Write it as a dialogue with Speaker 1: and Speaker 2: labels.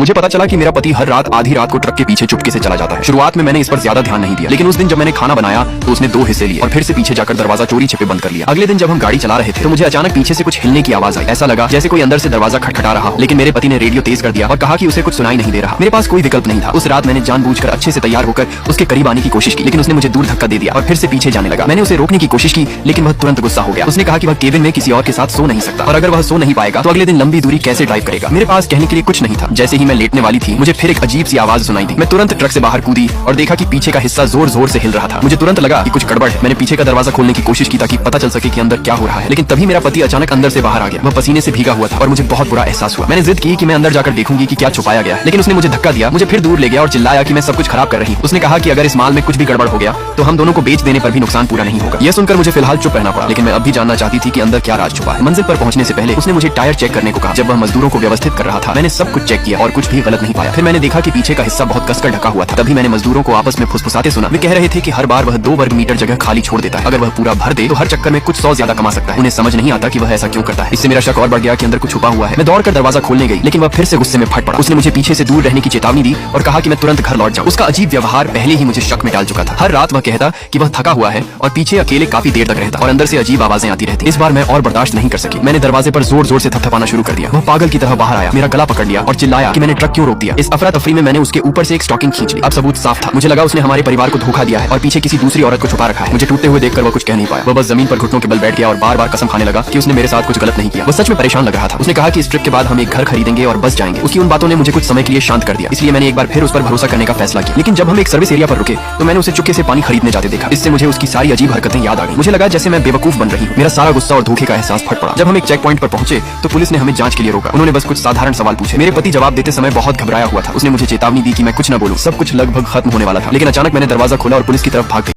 Speaker 1: मुझे पता चला कि मेरा पति हर रात आधी रात को ट्रक के पीछे चुपके से चला जाता है। शुरुआत में मैंने इस पर ज्यादा ध्यान नहीं दिया, लेकिन उस दिन जब मैंने खाना बनाया तो उसने 2 हिस्से लिए और फिर से पीछे जाकर दरवाजा चोरी छिपे बंद कर लिया। अगले दिन जब हम गाड़ी चला रहे थे तो मुझे अचानक पीछे से कुछ हिलने की आवाज आई। ऐसा लगा जैसे कोई अंदर से दरवाजा खटखटा रहा हो, लेकिन मेरे पति ने रेडियो तेज कर दिया और कहा कि उसे कुछ सुनाई नहीं दे रहा। मेरे पास कोई विकल्प नहीं था। उस रात मैंने जानबूझकर अच्छे से तैयार होकर उसके करीब आने की कोशिश की, लेकिन उसने मुझे दूर धक्का दे दिया और फिर से पीछे जाने लगा। मैंने उसे रोकने की कोशिश की, लेकिन वह तुरंत गुस्सा हो गया। उसने कहा कि वह केबिन में किसी और के साथ सो नहीं सकता और अगर वह सो नहीं पाएगा तो अगले दिन लंबी दूरी कैसे ड्राइव करेगा। मेरे पास कहने के लिए कुछ नहीं था। जैसे ही मैं लेटने वाली थी मुझे फिर एक अजीब सी आवाज सुनाई दी। मैं तुरंत ट्रक से बाहर कूदी और देखा कि पीछे का हिस्सा जोर जोर से हिल रहा था। मुझे तुरंत लगा कि कुछ गड़बड़ है। मैंने पीछे का दरवाजा खोलने की कोशिश की ताकि पता चल सके कि अंदर क्या हो रहा है, लेकिन तभी मेरा पति अचानक अंदर से बाहर आ गया। वह पसीने से भीगा हुआ था और मुझे बहुत बुरा एहसास हुआ। मैंने जिद की कि मैं अंदर जाकर देखूंगी कि क्या छुपाया गया, लेकिन उसने मुझे धक्का दिया, मुझे फिर दूर ले गया और चिल्लाया कि मैं सब कुछ खराब कर रही हूँ। उसने कहा कि अगर इस माल में कुछ भी गड़बड़ हो गया तो हम दोनों को बेच देने पर भी नुकसान पूरा नहीं होगा। यह सुनकर मुझे फिलहाल चुप रहना पड़ा, लेकिन मैं अब भी जानना चाहती थी कि अंदर क्या राज छुपा है। मंजिल पर पहुंचने से पहले उसने मुझे टायर चेक करने को कहा। जब वह मजदूरों को व्यवस्थित कर रहा था मैंने सब कुछ चेक किया और कुछ भी गलत नहीं पाया। फिर मैंने देखा कि पीछे का हिस्सा बहुत कसकर ढका हुआ था। तभी मैंने मजदूरों को आपस में फुसफुसाते सुना। वे कह रहे थे कि हर बार वह 2 वर्ग मीटर जगह खाली छोड़ देता है। अगर वह पूरा भर दे तो हर चक्कर में कुछ 100 ज्यादा कमा सकता है। उन्हें समझ नहीं आता कि वह ऐसा क्यों करता है। इससे मेरा शक और बढ़ गया कि अंदर कुछ छुपा हुआ है। मैं दौड़कर दरवाजा खोलने गई, लेकिन वह फिर से गुस्से में फट पड़ा। उसने मुझे पीछे से दूर रहने की चेतावनी दी और कहा कि मैं तुरंत घर लौट जाऊं। उसका अजीब व्यवहार पहले ही मुझे शक में डाल चुका था। हर रात वह कहता कि वह थका हुआ है और पीछे अकेले काफी देर तक रहता और अंदर से अजीब आवाजें आती रहती। इस बार मैं और बर्दाश्त नहीं कर सकी। मैंने दरवाजे पर जोर जोर से थपथपाना शुरू कर दिया। वह पागल की तरह बाहर आया, मेरा गला पकड़ लिया और चिल्लाया कि मैंने ट्रक क्यों रोक दिया। इस अफरा तफरी में मैंने उसके ऊपर से एक स्टॉकिंग खींच ली। अब सबूत साफ था। मुझे लगा उसने हमारे परिवार को धोखा दिया है और पीछे किसी दूसरी औरत को छुपा रखा है। मुझे टूटते हुए देखकर वह कुछ कह नहीं पाया। वह बस जमीन पर घुटनों के बल बैठ गया और बार बार कसम खाने लगा कि उसने मेरे साथ कुछ गलत नहीं किया। वह सच में परेशान लग रहा था। उसने कहा कि इस ट्रिप के बाद हम एक घर खरीदेंगे और बस जाएंगे। उसकी उन बातों ने मुझे कुछ समय के लिए शांत कर दिया, इसलिए मैंने एक बार फिर उस पर भरोसा करने का फैसला किया। लेकिन जब हम एक सर्विस एरिया पर रुके तो मैंने उसे चुपके से पानी खरीदने जाते देखा। इससे मुझे उसकी सारी अजीब हरकतें याद आ गई। मुझे लगा जैसे मैं बेवकूफ बन रही हूँ। मेरा सारा गुस्सा और धोखे का एहसास फट पड़ा। जब हम एक चेक पॉइंट पर पहुंचे तो पुलिस ने हमें जांच के लिए रोका। उन्होंने बस कुछ साधारण सवाल पूछे। मेरे पति जवाब देते समय बहुत घबराया हुआ था। उसने मुझे चेतावनी दी कि मैं कुछ न बोलूं। सब कुछ लगभग खत्म होने वाला था, लेकिन अचानक मैंने दरवाजा खोला और पुलिस की तरफ भाग गई।